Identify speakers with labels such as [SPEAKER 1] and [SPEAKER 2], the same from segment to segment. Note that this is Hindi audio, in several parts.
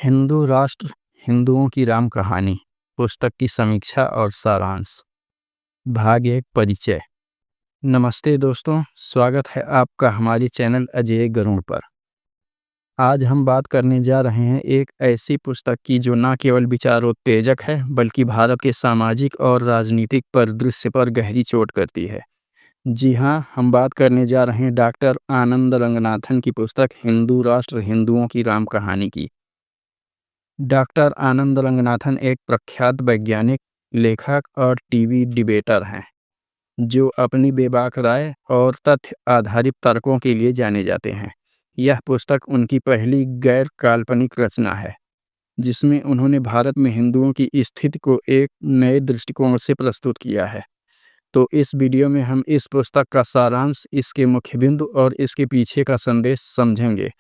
[SPEAKER 1] हिंदू राष्ट्र हिंदुओं की राम कहानी पुस्तक की समीक्षा और सारांश। भाग 1 परिचय। नमस्ते दोस्तों, स्वागत है आपका हमारे चैनल अजय गरुड़ पर। आज हम बात करने जा रहे हैं एक ऐसी पुस्तक की जो न केवल विचारोत्तेजक है बल्कि भारत के सामाजिक और राजनीतिक परिदृश्य पर गहरी चोट करती है। जी हाँ, हम बात करने जा रहे हैं डॉक्टर आनंद रंगनाथन की पुस्तक हिंदू राष्ट्र हिंदुओं की राम कहानी की। डॉक्टर आनंद रंगनाथन एक प्रख्यात वैज्ञानिक, लेखक और टीवी डिबेटर हैं, जो अपनी बेबाक राय और तथ्य आधारित तर्कों के लिए जाने जाते हैं। यह पुस्तक उनकी पहली गैर काल्पनिक रचना है, जिसमें उन्होंने भारत में हिंदुओं की स्थिति को एक नए दृष्टिकोण से प्रस्तुत किया है। तो इस वीडियो में हम इस पुस्तक का सारांश, इसके मुख्य बिंदु और इसके पीछे का संदेश समझेंगे।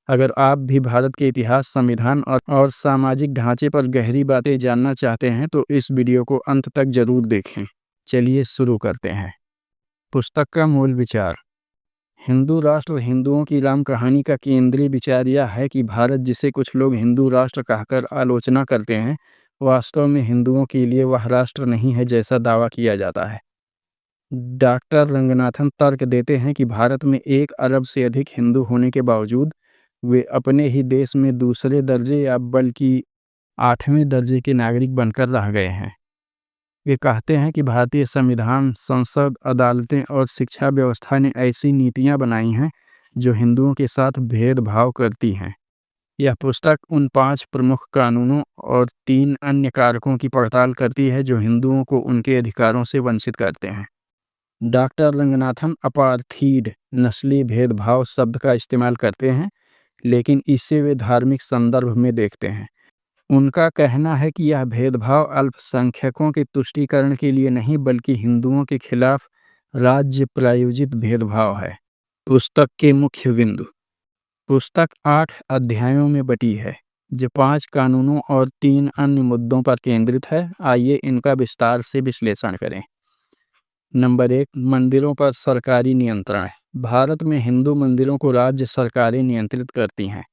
[SPEAKER 1] अगर आप भी भारत के इतिहास, संविधान और सामाजिक ढांचे पर गहरी बातें जानना चाहते हैं तो इस वीडियो को अंत तक जरूर देखें। चलिए शुरू करते हैं। पुस्तक का मूल विचार। हिंदू राष्ट्र हिंदुओं की राम कहानी का केंद्रीय विचार यह है कि भारत, जिसे कुछ लोग हिंदू राष्ट्र कहकर आलोचना करते हैं, वास्तव में हिंदुओं के लिए वह राष्ट्र नहीं है जैसा दावा किया जाता है। डॉक्टर रंगनाथन तर्क देते हैं कि भारत में 1 अरब से अधिक हिंदू होने के बावजूद वे अपने ही देश में दूसरे दर्जे या बल्कि 8वें दर्जे के नागरिक बनकर रह गए हैं। वे कहते हैं कि भारतीय संविधान, संसद, अदालतें और शिक्षा व्यवस्था ने ऐसी नीतियां बनाई हैं जो हिंदुओं के साथ भेदभाव करती हैं। यह पुस्तक उन 5 प्रमुख कानूनों और 3 अन्य कारकों की पड़ताल करती है जो हिंदुओं को उनके अधिकारों से वंचित करते हैं। डॉक्टर रंगनाथन अपार्थीड, नस्ली भेदभाव शब्द का इस्तेमाल करते हैं, लेकिन इसे वे धार्मिक संदर्भ में देखते हैं। उनका कहना है कि यह भेदभाव अल्पसंख्यकों के तुष्टीकरण के लिए नहीं बल्कि हिंदुओं के खिलाफ राज्य प्रायोजित भेदभाव है। पुस्तक के मुख्य बिंदु। पुस्तक 8 अध्यायों में बटी है, जो 5 कानूनों और 3 अन्य मुद्दों पर केंद्रित है। आइए इनका विस्तार से विश्लेषण करें। नंबर 1, मंदिरों पर सरकारी नियंत्रण। भारत में हिंदू मंदिरों को राज्य सरकारें नियंत्रित करती हैं।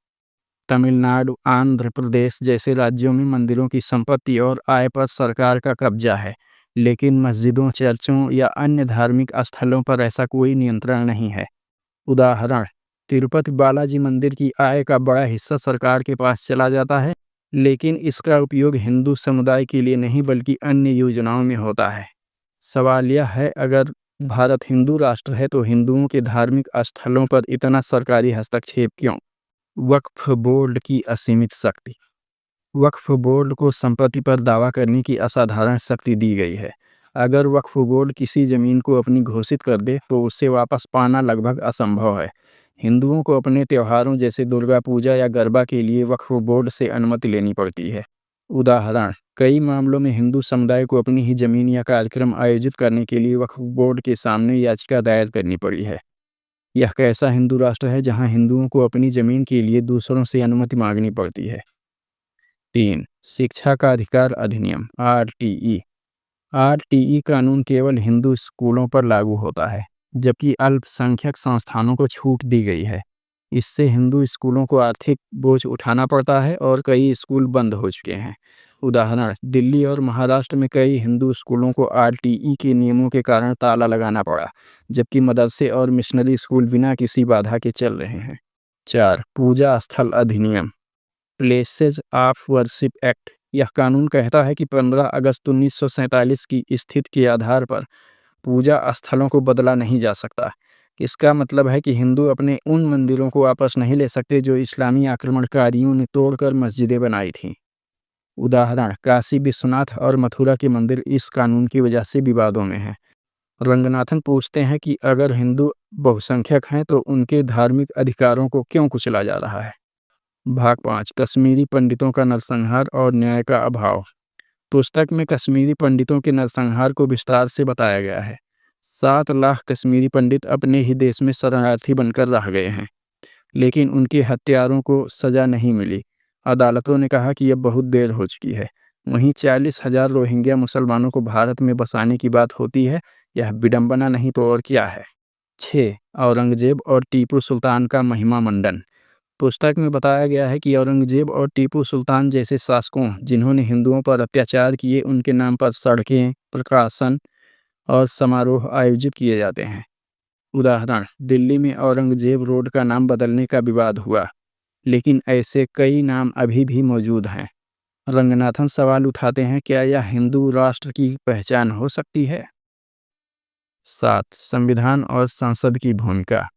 [SPEAKER 1] तमिलनाडु, आंध्र प्रदेश जैसे राज्यों में मंदिरों की संपत्ति और आय पर सरकार का कब्जा है, लेकिन मस्जिदों, चर्चों या अन्य धार्मिक स्थलों पर ऐसा कोई नियंत्रण नहीं है। उदाहरण, तिरुपति बालाजी मंदिर की आय का बड़ा हिस्सा सरकार के पास चला जाता है, लेकिन इसका उपयोग हिंदू समुदाय के लिए नहीं बल्कि अन्य योजनाओं में होता है। सवाल यह है, अगर भारत हिंदू राष्ट्र है तो हिंदुओं के धार्मिक स्थलों पर इतना सरकारी हस्तक्षेप क्यों? वक्फ बोर्ड की असीमित शक्ति। वक्फ बोर्ड को संपत्ति पर दावा करने की असाधारण शक्ति दी गई है। अगर वक्फ बोर्ड किसी जमीन को अपनी घोषित कर दे तो उसे वापस पाना लगभग असंभव है। हिंदुओं को अपने त्योहारों जैसे दुर्गा पूजा या गरबा के लिए वक्फ बोर्ड से अनुमति लेनी पड़ती है। उदाहरण, कई मामलों में हिंदू समुदाय को अपनी ही जमीन या कार्यक्रम आयोजित करने के लिए वक्फ बोर्ड के सामने याचिका दायर करनी पड़ी है। यह कैसा हिंदू राष्ट्र है जहां हिंदुओं को अपनी जमीन के लिए दूसरों से अनुमति मांगनी पड़ती है? 3, शिक्षा का अधिकार अधिनियम आरटीई। आरटीई कानून केवल हिंदू स्कूलों पर लागू होता है, जबकि अल्पसंख्यक संस्थानों को छूट दी गई है। इससे हिंदू स्कूलों को आर्थिक बोझ उठाना पड़ता है और कई स्कूल बंद हो चुके हैं। उदाहरण, दिल्ली और महाराष्ट्र में कई हिंदू स्कूलों को आरटीई के नियमों के कारण ताला लगाना पड़ा, जबकि मदरसे और मिशनरी स्कूल बिना किसी बाधा के चल रहे हैं। 4, पूजा स्थल अधिनियम प्लेसेस ऑफ वर्शिप एक्ट। यह कानून कहता है कि 15 अगस्त 1947 की स्थिति के आधार पर पूजा स्थलों को बदला नहीं जा सकता। इसका मतलब है कि हिंदू अपने उन मंदिरों को वापस नहीं ले सकते जो इस्लामी आक्रमणकारियों ने तोड़कर मस्जिदें बनाई थीं। उदाहरण, काशी विश्वनाथ और मथुरा के मंदिर इस कानून की वजह से विवादों में हैं। रंगनाथन पूछते हैं कि अगर हिंदू बहुसंख्यक हैं तो उनके धार्मिक अधिकारों को क्यों कुचला जा रहा है? भाग 5, कश्मीरी पंडितों का नरसंहार और न्याय का अभाव। पुस्तक में कश्मीरी पंडितों के नरसंहार को विस्तार से बताया गया है। 7 लाख कश्मीरी पंडित अपने ही देश में शरणार्थी बनकर रह गए हैं, लेकिन उनके हत्यारों को सजा नहीं मिली। अदालतों ने कहा कि अब बहुत देर हो चुकी है। वहीं 40,000 रोहिंग्या मुसलमानों को भारत में बसाने की बात होती है। यह विडंबना नहीं तो और क्या है? 6, औरंगजेब और टीपू सुल्तान का महिमा मंडन। पुस्तक में बताया गया है कि औरंगजेब और टीपू सुल्तान जैसे शासकों जिन्होंने हिंदुओं पर अत्याचार किए, उनके नाम पर सड़कें, प्रकाशन और समारोह आयोजित किए जाते हैं। उदाहरण, दिल्ली में औरंगजेब रोड का नाम बदलने का विवाद हुआ, लेकिन ऐसे कई नाम अभी भी मौजूद हैं। रंगनाथन सवाल उठाते हैं, क्या यह हिंदू राष्ट्र की पहचान हो सकती है? 7. संविधान और संसद की भूमिका।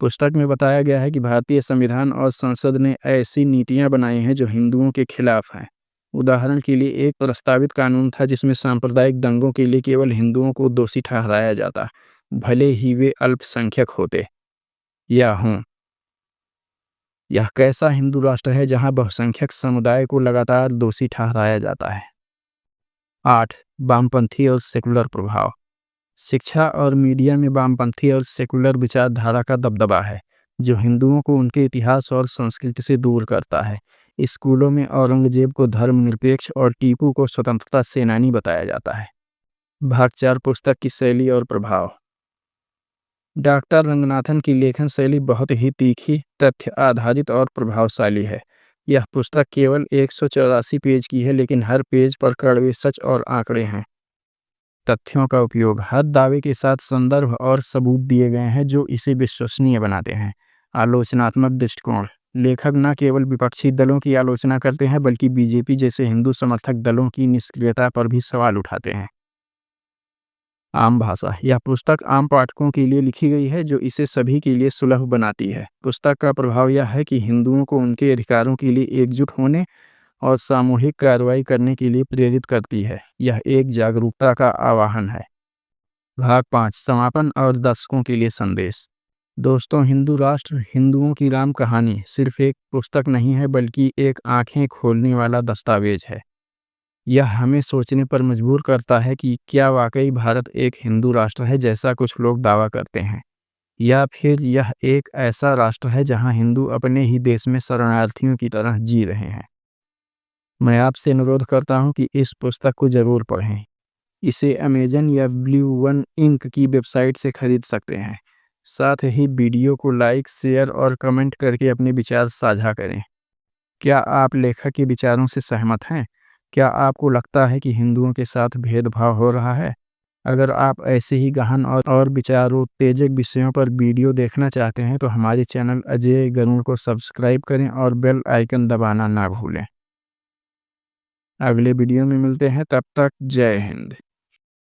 [SPEAKER 1] पुस्तक में बताया गया है कि भारतीय संविधान और संसद ने ऐसी नीतियां बनाई हैं जो हिंदुओं के खिलाफ हैं। उदाहरण के लिए, एक प्रस्तावित कानून था जिसमें सांप्रदायिक दंगों के लिए केवल हिंदुओं को दोषी ठहराया जाता, भले ही वे अल्पसंख्यक होते या हों। यह कैसा हिंदू राष्ट्र है जहां बहुसंख्यक समुदाय को लगातार दोषी ठहराया जाता है? 8. वामपंथी और सेकुलर प्रभाव। शिक्षा और मीडिया में वामपंथी और सेकुलर विचारधारा का दबदबा है, जो हिंदुओं को उनके इतिहास और संस्कृति से दूर करता है। स्कूलों में औरंगजेब को धर्मनिरपेक्ष और टीपू को स्वतंत्रता सेनानी बताया जाता है। भाग 4, पुस्तक की शैली और प्रभाव। डॉक्टर रंगनाथन की लेखन शैली बहुत ही तीखी, तथ्य आधारित और प्रभावशाली है। यह पुस्तक केवल 184 पेज की है, लेकिन हर पेज पर कड़वे सच और आंकड़े हैं। तथ्यों का उपयोग। हर दावे के साथ संदर्भ और सबूत दिए गए हैं जो इसे विश्वसनीय बनाते हैं। आलोचनात्मक दृष्टिकोण। लेखक न केवल विपक्षी दलों की आलोचना करते हैं, बल्कि बीजेपी जैसे हिंदू समर्थक दलों की निष्क्रियता पर भी सवाल उठाते हैं। आम भाषा। यह पुस्तक आम पाठकों के लिए लिखी गई है, जो इसे सभी के लिए सुलभ बनाती है। पुस्तक का प्रभाव यह है कि हिंदुओं को उनके अधिकारों के लिए एकजुट होने और सामूहिक कार्रवाई करने के लिए प्रेरित करती है। यह एक जागरूकता का आह्वान है। भाग 5, समापन और दर्शकों के लिए संदेश। दोस्तों, हिंदू राष्ट्र हिंदुओं की राम कहानी सिर्फ एक पुस्तक नहीं है, बल्कि एक आंखें खोलने वाला दस्तावेज है। यह हमें सोचने पर मजबूर करता है कि क्या वाकई भारत एक हिंदू राष्ट्र है जैसा कुछ लोग दावा करते हैं, या फिर यह एक ऐसा राष्ट्र है जहां हिंदू अपने ही देश में शरणार्थियों की तरह जी रहे हैं। मैं आपसे अनुरोध करता हूं कि इस पुस्तक को ज़रूर पढ़ें। इसे अमेजन या ब्लू वन इंक की वेबसाइट से खरीद सकते हैं। साथ ही वीडियो को लाइक, शेयर और कमेंट करके अपने विचार साझा करें। क्या आप लेखक के विचारों से सहमत हैं? क्या आपको लगता है कि हिंदुओं के साथ भेदभाव हो रहा है? अगर आप ऐसे ही गहन और विचारोत्तेजक विषयों पर वीडियो देखना चाहते हैं, तो हमारे चैनल अजय गरुड़ को सब्सक्राइब करें और बेल आइकन दबाना ना भूलें। अगले वीडियो में मिलते हैं, तब तक जय हिंद।